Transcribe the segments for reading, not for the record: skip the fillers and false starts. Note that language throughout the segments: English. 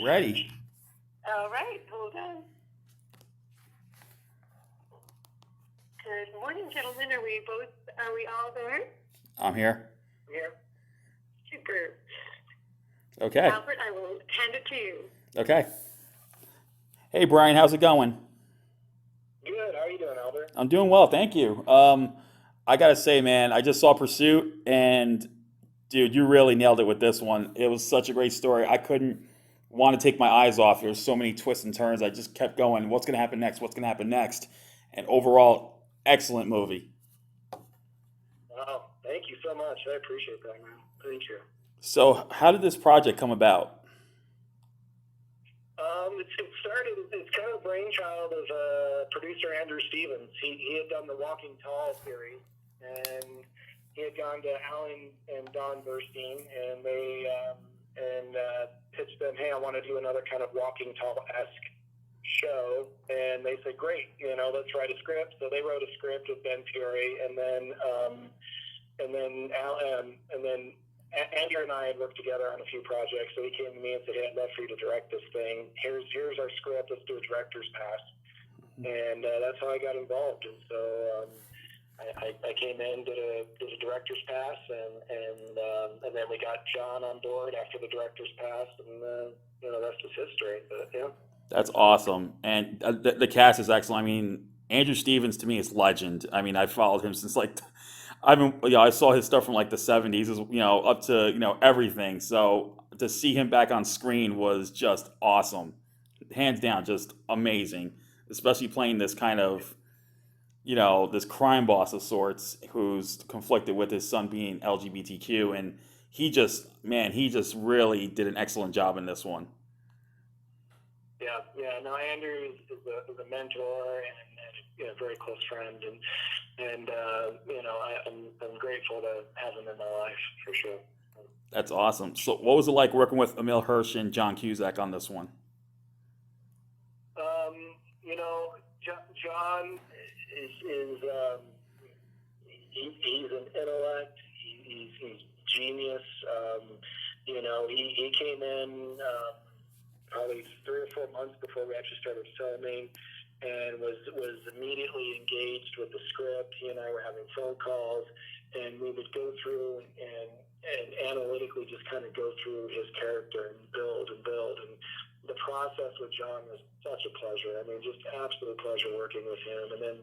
Ready. All right, hold on. Good morning, gentlemen. Are we all there? I'm here. Yeah. Super. Okay. Albert, I will hand it to you. Okay. Hey, Brian, how's it going? Good. How are you doing, Albert? I'm doing well, thank you. I gotta say, man, I just saw Pursuit, and dude, you really nailed it with this one. It was such a great story. I couldn't want to take my eyes off. There's so many twists and turns. I just kept going. What's gonna happen next? What's gonna happen next? And overall, excellent movie. Wow. Thank you so much. I appreciate that, man. Thank you. So, how did this project come about? It started. It's kind of a brainchild of producer Andrew Stevens. He had done the Walking Tall series, and he had gone to Alan and Don Burstein, and they pitched them, hey, I want to do another kind of Walking Tall-esque show, and they said, great, let's write a script. So they wrote a script with Ben Fury, and then Andrew and I had worked together on a few projects, so he came to me and said, hey, I'd love for you to direct this thing. Here's our script. Let's do a director's pass. And that's how I got involved. And so I came in, did a director's pass, and then we got John on board after the director's pass, and the rest is history. But yeah. That's awesome, and the cast is excellent. I mean, Andrew Stevens to me is legend. I mean, I followed him since I saw his stuff from like the '70s, up to everything. So to see him back on screen was just awesome, hands down, just amazing. Especially playing this kind of, this crime boss of sorts who's conflicted with his son being LGBTQ, and he just really did an excellent job in this one. Yeah. No, Andrew is a mentor and a very close friend, and I'm grateful to have him in my life for sure. That's awesome. So, what was it like working with Emile Hirsch and John Cusack on this one? John is he's an intellect. He's genius. He came in probably 3 or 4 months before we actually started filming, and was immediately engaged with the script. He and I were having phone calls, and we would go through and analytically just kind of go through his character and build. And the process with John was such a pleasure. I mean, just absolute pleasure working with him. And then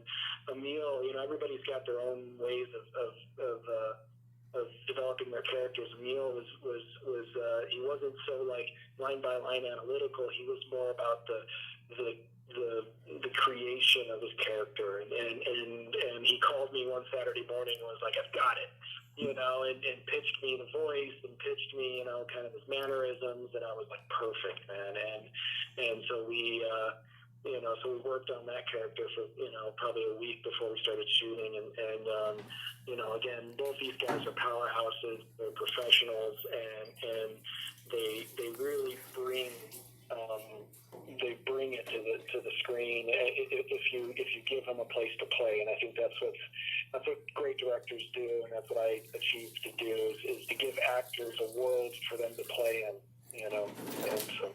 Emile, everybody's got their own ways of developing their characters. Emile was he wasn't so like line by line analytical. He was more about the creation of his character, and he called me one Saturday morning and was like, I've got it, and pitched me the voice and pitched me, kind of his mannerisms, and I was like, perfect, man. And so we worked on that character for, probably a week before we started shooting, and again, both these guys are powerhouses, they're professionals, and they really bring it to the screen if you give them a place to play. And I think that's what great directors do, and that's what I achieved to do is to give actors a world for them to play in, and so.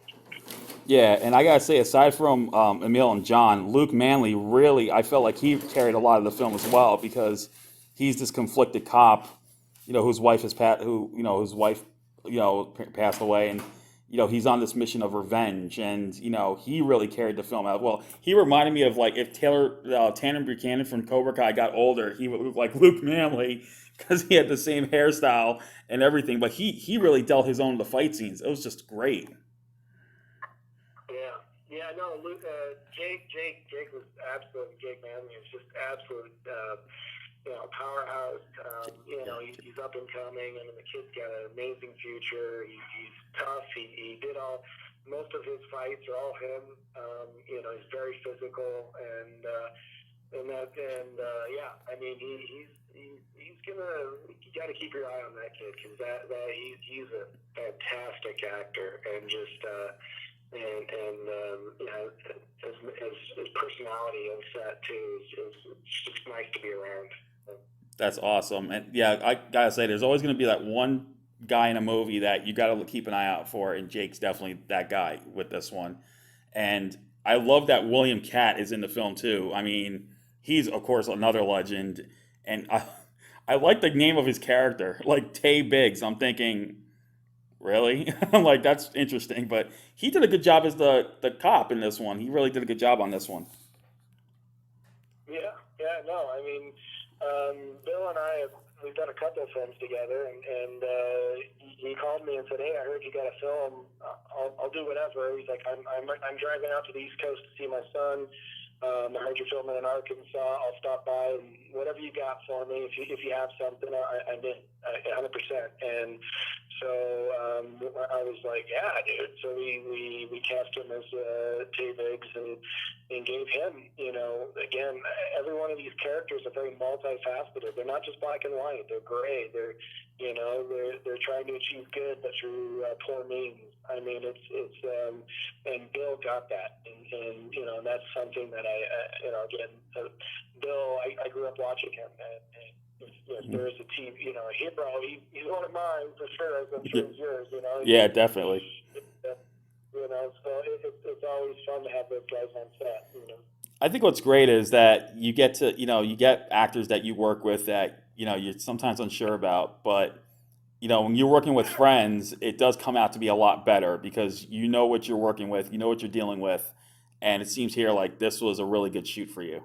Yeah, and I gotta say, aside from Emile and John, Luke Manley really, I felt like he carried a lot of the film as well, because he's this conflicted cop, whose wife passed away, and he's on this mission of revenge, and he really carried the film out well. He reminded me of like if Tanner Buchanan from Cobra Kai got older, he would look like Luke Manley because he had the same hairstyle and everything. But he really dealt his own in the fight scenes. It was just great. Yeah, no, Luke, Jake was absolute. Jake Manley was just absolute, powerhouse. He's up and coming, and the kid's got an amazing future. He's tough. He did most of his fights are all him. He's very physical, yeah. I mean, he's gonna. You got to keep your eye on that kid, because he's a fantastic actor, and just. His personality on set too is just nice to be around. That's awesome, and yeah, I gotta say, there's always going to be that one guy in a movie that you got to keep an eye out for, and Jake's definitely that guy with this one. And I love that William Catt is in the film too. I mean, he's of course another legend, and I like the name of his character, like Tay Biggs. I'm thinking, really? I'm like, that's interesting, but he did a good job as the cop in this one. He really did a good job on this one. Yeah, no, I mean, Bill and I we've done a couple of films together, and he called me and said, "Hey, I heard you got a film. I'll do whatever." He's like, "I'm driving out to the East Coast to see my son. I heard you're filming in Arkansas. I'll stop by and whatever you got for me. If you have something, I'm in 100%." And so I was like, "Yeah, dude." So we cast him as Tay Biggs and gave him, again, every one of these characters are very multifaceted. They're not just black and white. They're gray. They're trying to achieve good, but through poor means. I mean, it's and Bill got that, and that's something that again, Bill, I grew up watching him, and if there is a TV, he's one of mine for sure. I'm sure he's yours, Yeah, definitely. So it's always fun to have those guys on set. I think what's great is that you get to, you get actors that you work with that, you're sometimes unsure about, but, when you're working with friends, it does come out to be a lot better because you know what you're working with, you know what you're dealing with, and it seems here like this was a really good shoot for you.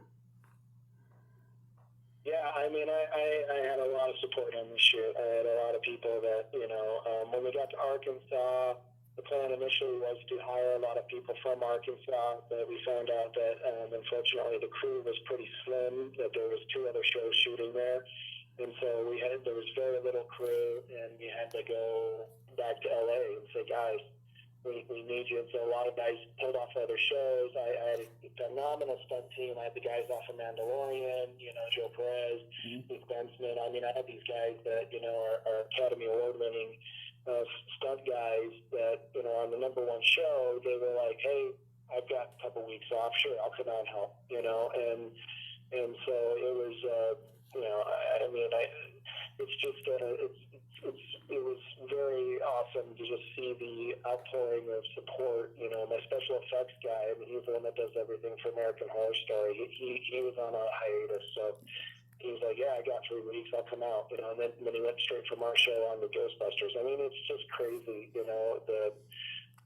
Yeah, I mean, I had a lot of support on this shoot. I had a lot of people that, when we got to Arkansas, the plan initially was to hire a lot of people from Arkansas, but we found out that, unfortunately, the crew was pretty slim, that there was 2 other shows shooting there. And so there was very little crew, and we had to go back to LA and say, "Guys, we need you." And so a lot of guys pulled off other shows. I had a phenomenal stunt team. I had the guys off of Mandalorian, Joe Perez, Luke Bensman. I mean, I had these guys that, are Academy Award winning stunt guys that, on the #1 show, they were like, "Hey, I've got a couple weeks off. Sure, I'll come out and help," and so it was, I mean, it's just, it was very awesome to just see the outpouring of support. My special effects guy, I mean, he's the one that does everything for American Horror Story. He was on a hiatus, so he was like, "Yeah, I got 3 weeks. I'll come out." And then he went straight from our show on to Ghostbusters. I mean, it's just crazy, the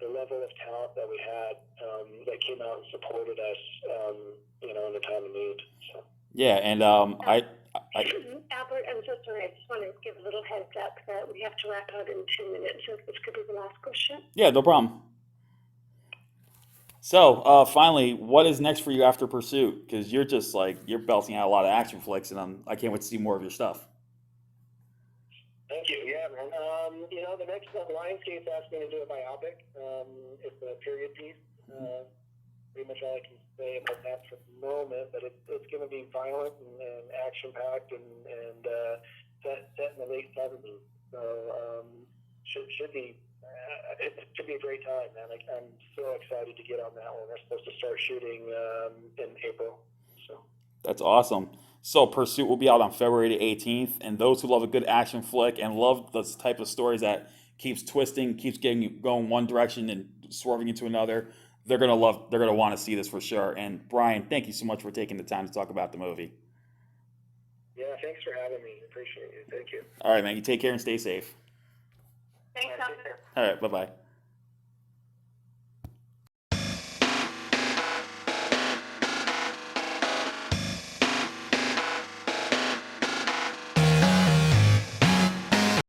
level of talent that we had that came out and supported us, in a time of need. So. Yeah, and Albert, I'm so sorry. I just want to give a little heads up that we have to wrap up in 2 minutes, so this could be the last question. Yeah, no problem. So, finally, what is next for you after Pursuit? Because you're just you're belting out a lot of action flicks, and I can't wait to see more of your stuff. Thank you. Yeah, man. The next one, Lionsgate asked me to do a biopic. It's a period piece. Pretty much all I can say about that for the moment, but it's going to be violent and action packed and set in the late 70s. So should be it should be a great time, man. I'm so excited to get on that one. We're supposed to start shooting in April. So that's awesome. So Pursuit will be out on February the 18th, and those who love a good action flick and love this type of stories that keeps twisting, keeps getting you going one direction and swerving into another, they're gonna want to see this for sure. And Brian, thank you so much for taking the time to talk about the movie. Yeah, thanks for having me. Appreciate it. Thank you. All right, man. You take care and stay safe. Thanks, Albert. All right, bye-bye.